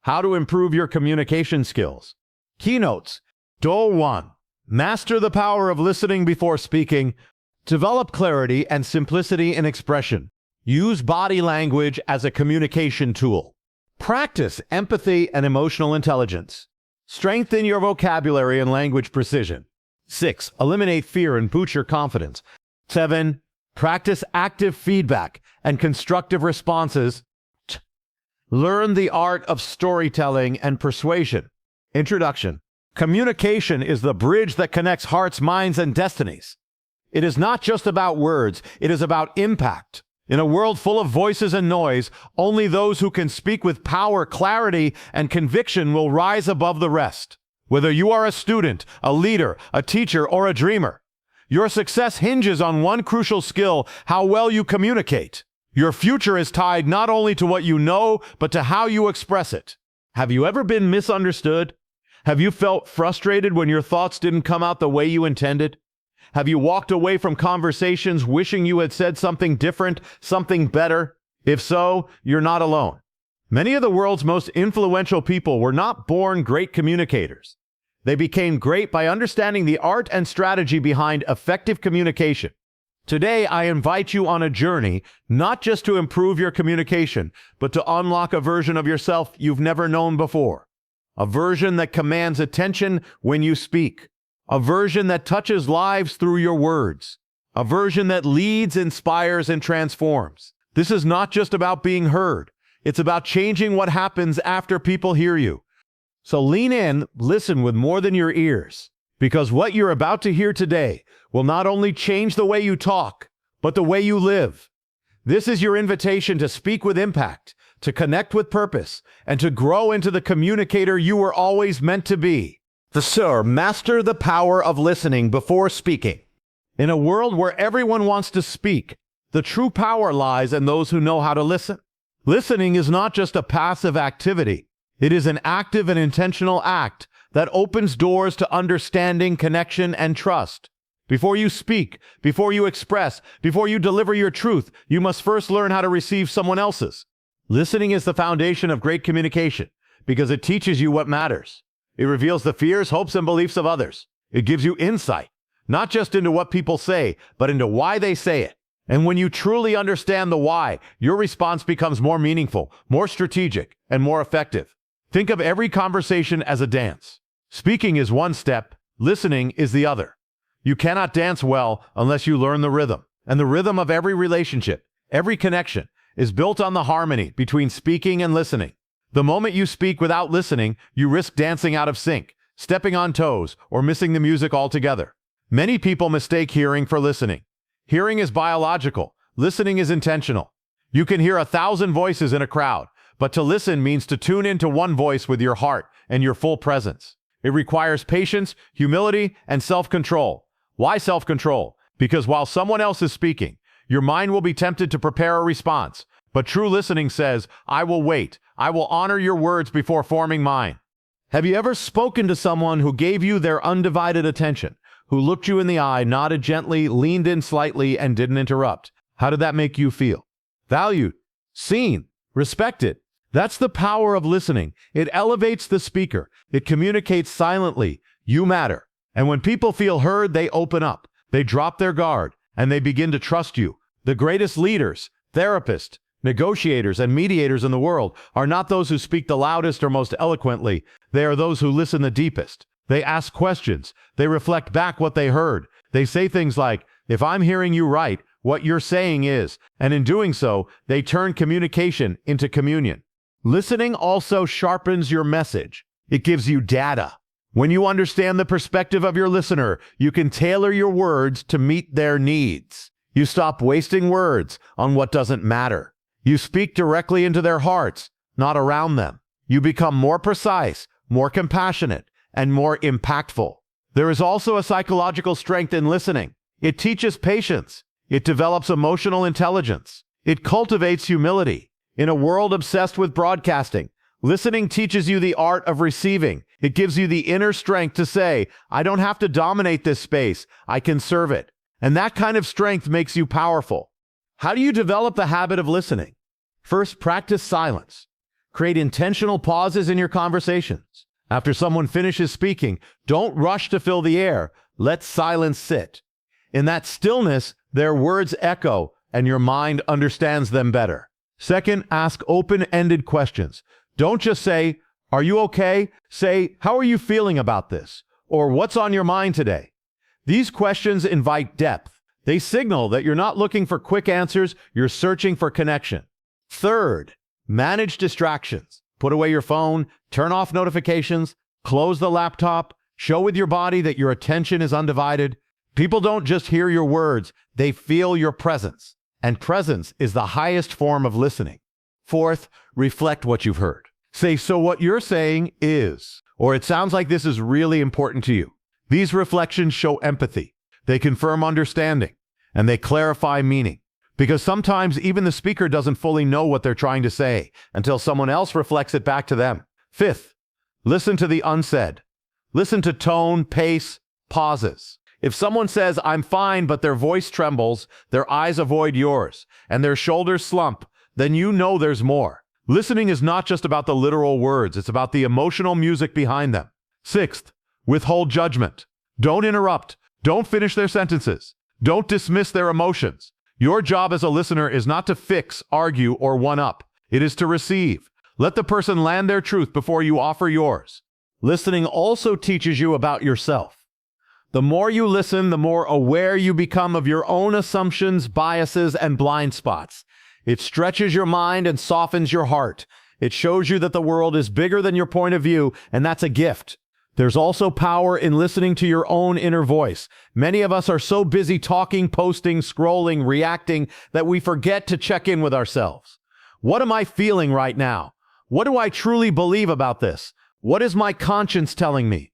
How to improve your communication skills. Keynotes. Door 1. Master the power of listening before speaking. Develop clarity and simplicity in expression. Use body language as a communication tool. Practice empathy and emotional intelligence. Strengthen your vocabulary and language precision. 6. Eliminate fear and boost your confidence. 7. Practice active feedback and constructive responses. Learn the art of storytelling and persuasion. Introduction. Communication is the bridge that connects hearts, minds, and destinies. It is not just about words, it is about impact. In a world full of voices and noise, only those who can speak with power, clarity, and conviction will rise above the rest. Whether you are a student, a leader, a teacher, or a dreamer, your success hinges on one crucial skill: how well you communicate. Your future is tied not only to what you know, but to how you express it. Have you ever been misunderstood? Have you felt frustrated when your thoughts didn't come out the way you intended? Have you walked away from conversations wishing you had said something different, something better? If so, you're not alone. Many of the world's most influential people were not born great communicators. They became great by understanding the art and strategy behind effective communication. Today, I invite you on a journey, not just to improve your communication, but to unlock a version of yourself you've never known before. A version that commands attention when you speak. A version that touches lives through your words. A version that leads, inspires, and transforms. This is not just about being heard. It's about changing what happens after people hear you. So lean in, listen with more than your ears, because what you're about to hear today will not only change the way you talk, but the way you live. This is your invitation to speak with impact, to connect with purpose, and to grow into the communicator you were always meant to be. Master the power of listening before speaking. In a world where everyone wants to speak, the true power lies in those who know how to listen. Listening is not just a passive activity. It is an active and intentional act that opens doors to understanding, connection, and trust. Before you speak, before you express, before you deliver your truth, you must first learn how to receive someone else's. Listening is the foundation of great communication because it teaches you what matters. It reveals the fears, hopes, and beliefs of others. It gives you insight, not just into what people say, but into why they say it. And when you truly understand the why, your response becomes more meaningful, more strategic, and more effective. Think of every conversation as a dance. Speaking is one step, listening is the other. You cannot dance well unless you learn the rhythm. And the rhythm of every relationship, every connection, is built on the harmony between speaking and listening. The moment you speak without listening, you risk dancing out of sync, stepping on toes, or missing the music altogether. Many people mistake hearing for listening. Hearing is biological. Listening is intentional. You can hear 1,000 voices in a crowd, but to listen means to tune into one voice with your heart and your full presence. It requires patience, humility, and self-control. Why self-control? Because while someone else is speaking, your mind will be tempted to prepare a response. But true listening says, I will wait. I will honor your words before forming mine. Have you ever spoken to someone who gave you their undivided attention, who looked you in the eye, nodded gently, leaned in slightly, and didn't interrupt? How did that make you feel? Valued, seen, respected. That's the power of listening. It elevates the speaker. It communicates silently. You matter. And when people feel heard, they open up. They drop their guard, and they begin to trust you. The greatest leaders, therapists, negotiators, and mediators in the world are not those who speak the loudest or most eloquently. They are those who listen the deepest. They ask questions. They reflect back what they heard. They say things like, if I'm hearing you right, what you're saying is, and in doing so, they turn communication into communion. Listening also sharpens your message. It gives you data. When you understand the perspective of your listener, you can tailor your words to meet their needs. You stop wasting words on what doesn't matter. You speak directly into their hearts, not around them. You become more precise, more compassionate, and more impactful. There is also a psychological strength in listening. It teaches patience. It develops emotional intelligence. It cultivates humility. In a world obsessed with broadcasting, listening teaches you the art of receiving. It gives you the inner strength to say, I don't have to dominate this space. I can serve it. And that kind of strength makes you powerful. How do you develop the habit of listening? First, practice silence. Create intentional pauses in your conversations. After someone finishes speaking, don't rush to fill the air. Let silence sit. In that stillness, their words echo, and your mind understands them better. Second, ask open-ended questions. Don't just say, "Are you okay?" Say, "How are you feeling about this?" Or "What's on your mind today?" These questions invite depth. They signal that you're not looking for quick answers, you're searching for connection. Third, manage distractions. Put away your phone, turn off notifications, close the laptop, show with your body that your attention is undivided. People don't just hear your words, they feel your presence. And presence is the highest form of listening. Fourth, reflect what you've heard. Say, "So what you're saying is," or "It sounds like this is really important to you." These reflections show empathy. They confirm understanding, and they clarify meaning. Because sometimes even the speaker doesn't fully know what they're trying to say until someone else reflects it back to them. Fifth, listen to the unsaid. Listen to tone, pace, pauses. If someone says, "I'm fine," but their voice trembles, their eyes avoid yours, and their shoulders slump, then you know there's more. Listening is not just about the literal words, it's about the emotional music behind them. Sixth, withhold judgment. Don't interrupt. Don't finish their sentences. Don't dismiss their emotions. Your job as a listener is not to fix, argue, or one-up. It is to receive. Let the person land their truth before you offer yours. Listening also teaches you about yourself. The more you listen, the more aware you become of your own assumptions, biases, and blind spots. It stretches your mind and softens your heart. It shows you that the world is bigger than your point of view, and that's a gift. There's also power in listening to your own inner voice. Many of us are so busy talking, posting, scrolling, reacting that we forget to check in with ourselves. What am I feeling right now? What do I truly believe about this? What is my conscience telling me?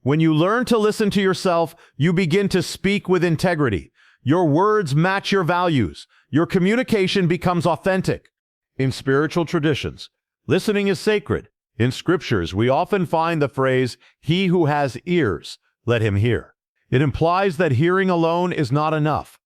When you learn to listen to yourself, you begin to speak with integrity. Your words match your values. Your communication becomes authentic. In spiritual traditions, listening is sacred. In scriptures, we often find the phrase, "He who has ears, let him hear." It implies that hearing alone is not enough.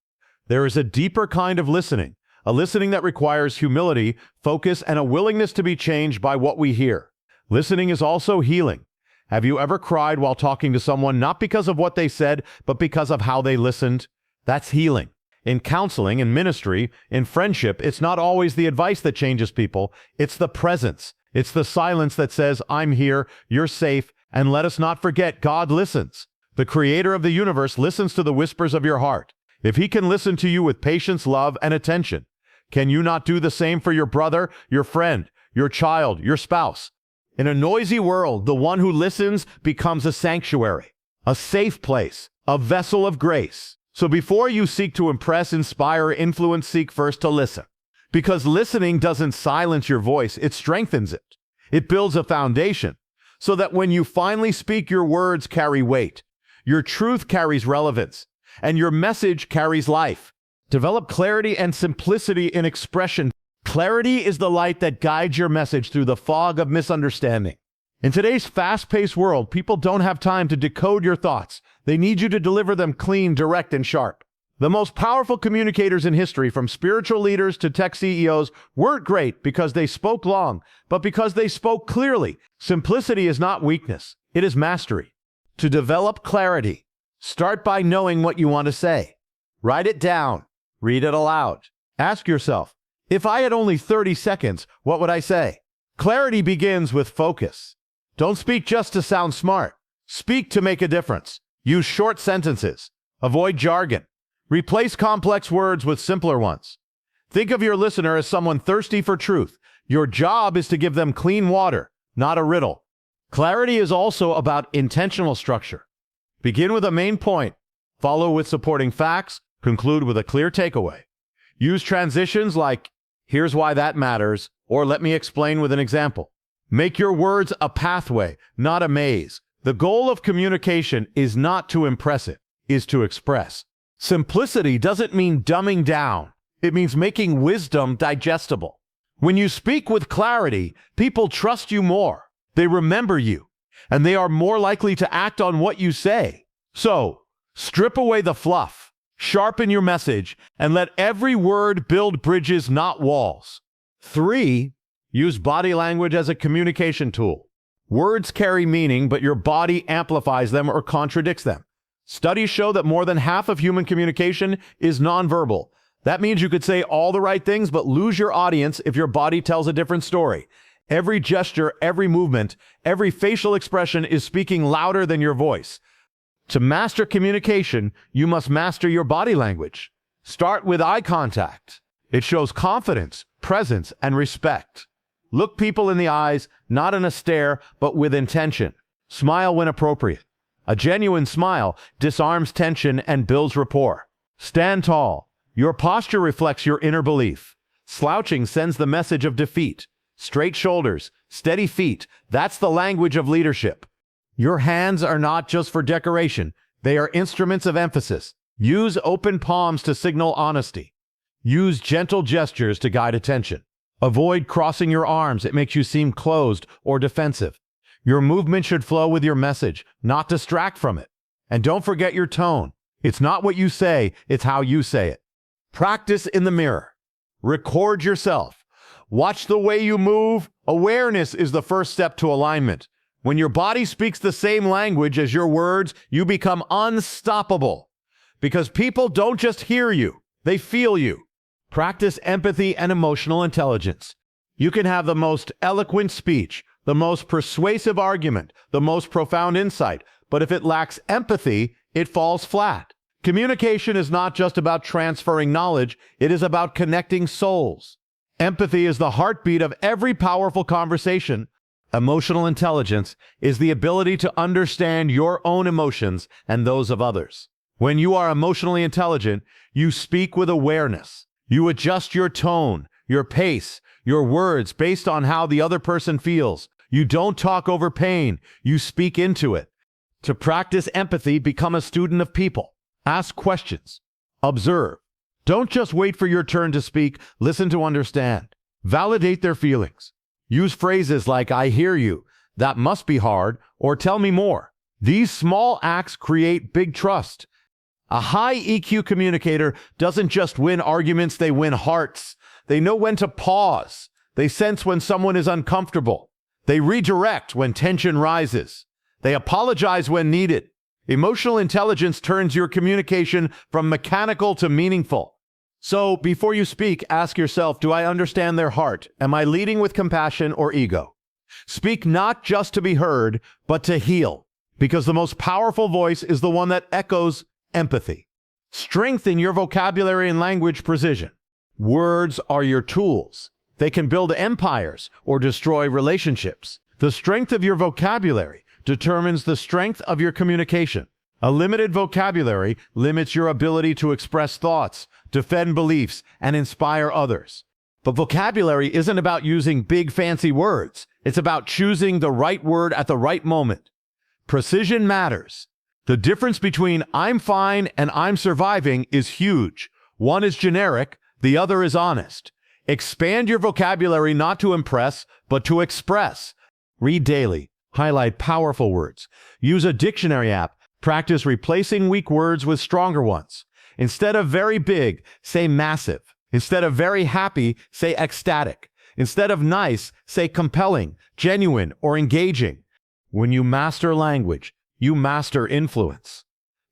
There is a deeper kind of listening, a listening that requires humility, focus, and a willingness to be changed by what we hear. Listening is also healing. Have you ever cried while talking to someone, not because of what they said, but because of how they listened? That's healing. In counseling, in ministry, in friendship, it's not always the advice that changes people, it's the presence. It's the silence that says, "I'm here, you're safe," and let us not forget, God listens. The creator of the universe listens to the whispers of your heart. If he can listen to you with patience, love, and attention, can you not do the same for your brother, your friend, your child, your spouse? In a noisy world, the one who listens becomes a sanctuary, a safe place, a vessel of grace. So before you seek to impress, inspire, influence, seek first to listen. Because listening doesn't silence your voice, it strengthens it. It builds a foundation so that when you finally speak, your words carry weight, your truth carries relevance, and your message carries life. Develop clarity and simplicity in expression. Clarity is the light that guides your message through the fog of misunderstanding. In today's fast-paced world, people don't have time to decode your thoughts. They need you to deliver them clean, direct, and sharp. The most powerful communicators in history, from spiritual leaders to tech CEOs, weren't great because they spoke long, but because they spoke clearly. Simplicity is not weakness, it is mastery. To develop clarity, start by knowing what you want to say. Write it down. Read it aloud. Ask yourself, if I had only 30 seconds, what would I say? Clarity begins with focus. Don't speak just to sound smart. Speak to make a difference. Use short sentences. Avoid jargon. Replace complex words with simpler ones. Think of your listener as someone thirsty for truth. Your job is to give them clean water, not a riddle. Clarity is also about intentional structure. Begin with a main point, follow with supporting facts, conclude with a clear takeaway. Use transitions like, "Here's why that matters," or "Let me explain with an example." Make your words a pathway, not a maze. The goal of communication is not to impress, it is to express. Simplicity doesn't mean dumbing down. It means making wisdom digestible. When you speak with clarity, people trust you more. They remember you, and they are more likely to act on what you say. So, strip away the fluff, sharpen your message, and let every word build bridges, not walls. 3, Use body language as a communication tool. Words carry meaning, but your body amplifies them or contradicts them. Studies show that more than half of human communication is nonverbal. That means you could say all the right things, but lose your audience if your body tells a different story. Every gesture, every movement, every facial expression is speaking louder than your voice. To master communication, you must master your body language. Start with eye contact. It shows confidence, presence, and respect. Look people in the eyes, not in a stare, but with intention. Smile when appropriate. A genuine smile disarms tension and builds rapport. Stand tall. Your posture reflects your inner belief. Slouching sends the message of defeat. Straight shoulders, steady feet, that's the language of leadership. Your hands are not just for decoration. They are instruments of emphasis. Use open palms to signal honesty. Use gentle gestures to guide attention. Avoid crossing your arms. It makes you seem closed or defensive. Your movement should flow with your message, not distract from it. And don't forget your tone. It's not what you say, it's how you say it. Practice in the mirror. Record yourself. Watch the way you move. Awareness is the first step to alignment. When your body speaks the same language as your words, you become unstoppable. Because people don't just hear you, they feel you. Practice empathy and emotional intelligence. You can have the most eloquent speech, the most persuasive argument, the most profound insight, but if it lacks empathy, it falls flat. Communication is not just about transferring knowledge, it is about connecting souls. Empathy is the heartbeat of every powerful conversation. Emotional intelligence is the ability to understand your own emotions and those of others. When you are emotionally intelligent, you speak with awareness. You adjust your tone, your pace, your words based on how the other person feels. You don't talk over pain, you speak into it. To practice empathy, become a student of people. Ask questions. Observe. Don't just wait for your turn to speak, listen to understand. Validate their feelings. Use phrases like, I hear you, that must be hard, or tell me more. These small acts create big trust. A high EQ communicator doesn't just win arguments, they win hearts. They know when to pause. They sense when someone is uncomfortable. They redirect when tension rises. They apologize when needed. Emotional intelligence turns your communication from mechanical to meaningful. So, before you speak, ask yourself, do I understand their heart? Am I leading with compassion or ego? Speak not just to be heard, but to heal, because the most powerful voice is the one that echoes empathy. Strengthen your vocabulary and language precision. Words are your tools. They can build empires or destroy relationships. The strength of your vocabulary determines the strength of your communication. A limited vocabulary limits your ability to express thoughts, defend beliefs, and inspire others. But vocabulary isn't about using big fancy words. It's about choosing the right word at the right moment. Precision matters. The difference between I'm fine and I'm surviving is huge. One is generic, the other is honest. Expand your vocabulary not to impress, but to express. Read daily. Highlight powerful words. Use a dictionary app. Practice replacing weak words with stronger ones. Instead of very big, say massive. Instead of very happy, say ecstatic. Instead of nice, say compelling, genuine, or engaging. When you master language, you master influence.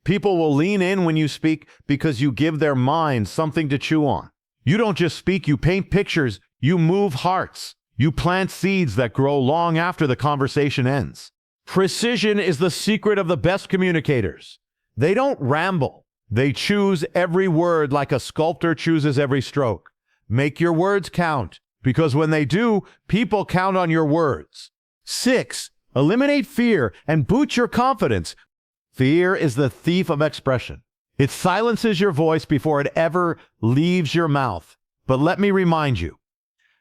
People will lean in when you speak because you give their minds something to chew on. You don't just speak, you paint pictures, you move hearts. You plant seeds that grow long after the conversation ends. Precision is the secret of the best communicators. They don't ramble. They choose every word like a sculptor chooses every stroke. Make your words count, because when they do, people count on your words. 6. Eliminate fear and boost your confidence. Fear is the thief of expression. It silences your voice before it ever leaves your mouth. But let me remind you,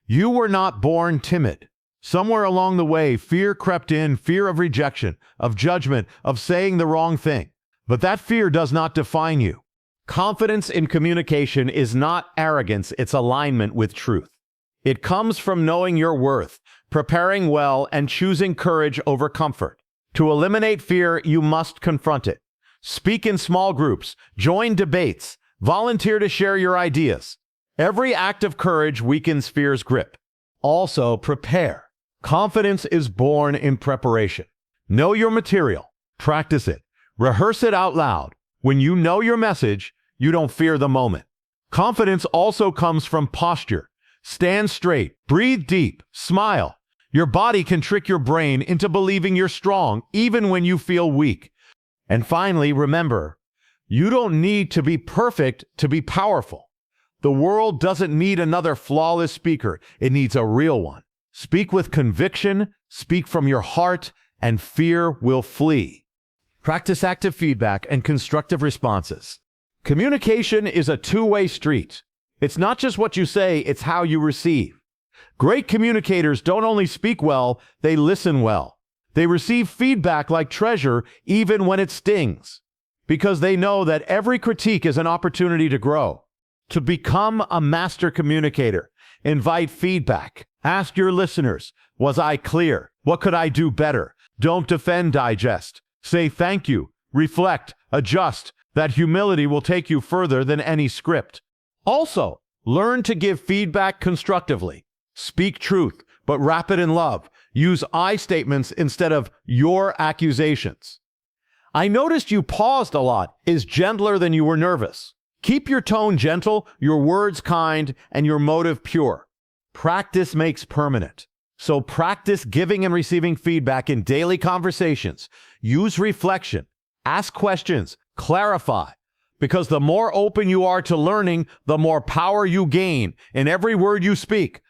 you were not born timid. Somewhere along the way, fear crept in, fear of rejection, of judgment, of saying the wrong thing. But that fear does not define you. Confidence in communication is not arrogance, it's alignment with truth. It comes from knowing your worth, preparing well, and choosing courage over comfort. To eliminate fear, you must confront it. Speak in small groups, join debates, volunteer to share your ideas. Every act of courage weakens fear's grip. Also, prepare. Confidence is born in preparation. Know your material. Practice it. Rehearse it out loud. When you know your message, you don't fear the moment. Confidence also comes from posture. Stand straight, breathe deep, smile. Your body can trick your brain into believing you're strong even when you feel weak. And finally, remember, you don't need to be perfect to be powerful. The world doesn't need another flawless speaker. It needs a real one. Speak with conviction, speak from your heart, and fear will flee. Practice active feedback and constructive responses. Communication is a two-way street. It's not just what you say, it's how you receive. Great communicators don't only speak well, they listen well. They receive feedback like treasure even when it stings, because they know that every critique is an opportunity to grow. To become a master communicator, invite feedback. Ask your listeners, was I clear? What could I do better? Don't defend, digest. Say thank you, reflect, adjust. That humility will take you further than any script. Also, learn to give feedback constructively. Speak truth, but wrap it in love. Use I statements instead of your accusations. I noticed you paused a lot is gentler than you were nervous. Keep your tone gentle, your words kind, and your motive pure. Practice makes permanent. So practice giving and receiving feedback in daily conversations. Use reflection. Ask questions. Clarify. Because the more open you are to learning, the more power you gain in every word you speak.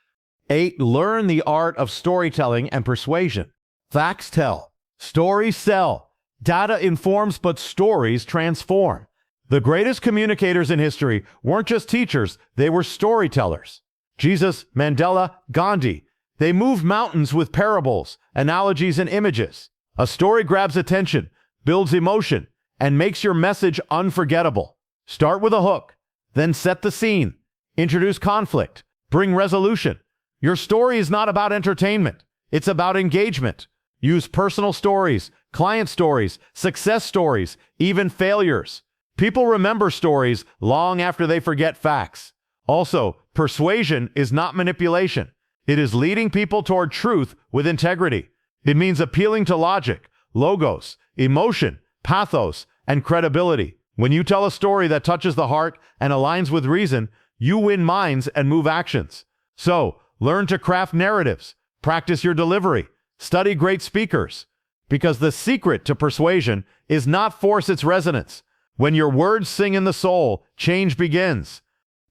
8. Learn the art of storytelling and persuasion. Facts tell. Stories sell. Data informs, but stories transform. The greatest communicators in history weren't just teachers, they were storytellers. Jesus, Mandela, Gandhi. They moved mountains with parables, analogies, and images. A story grabs attention, builds emotion, and makes your message unforgettable. Start with a hook, then set the scene. Introduce conflict, bring resolution. Your story is not about entertainment. It's about engagement. Use personal stories, client stories, success stories, even failures. People remember stories long after they forget facts. Also, persuasion is not manipulation. It is leading people toward truth with integrity. It means appealing to logic, logos, emotion, pathos, and credibility. When you tell a story that touches the heart and aligns with reason, you win minds and move actions. So, learn to craft narratives, practice your delivery, study great speakers. Because the secret to persuasion is not force its resonance. When your words sing in the soul, change begins.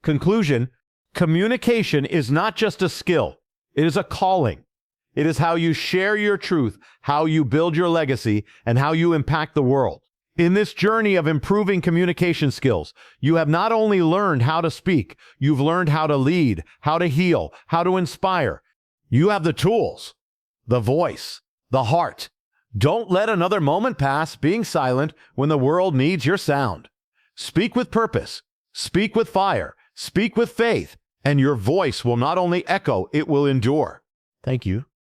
Conclusion, communication is not just a skill, it is a calling. It is how you share your truth, how you build your legacy, and how you impact the world. In this journey of improving communication skills, you have not only learned how to speak, you've learned how to lead, how to heal, how to inspire. You have the tools, the voice, the heart. Don't let another moment pass being silent when the world needs your sound. Speak with purpose, speak with fire, speak with faith, and your voice will not only echo, it will endure. Thank you.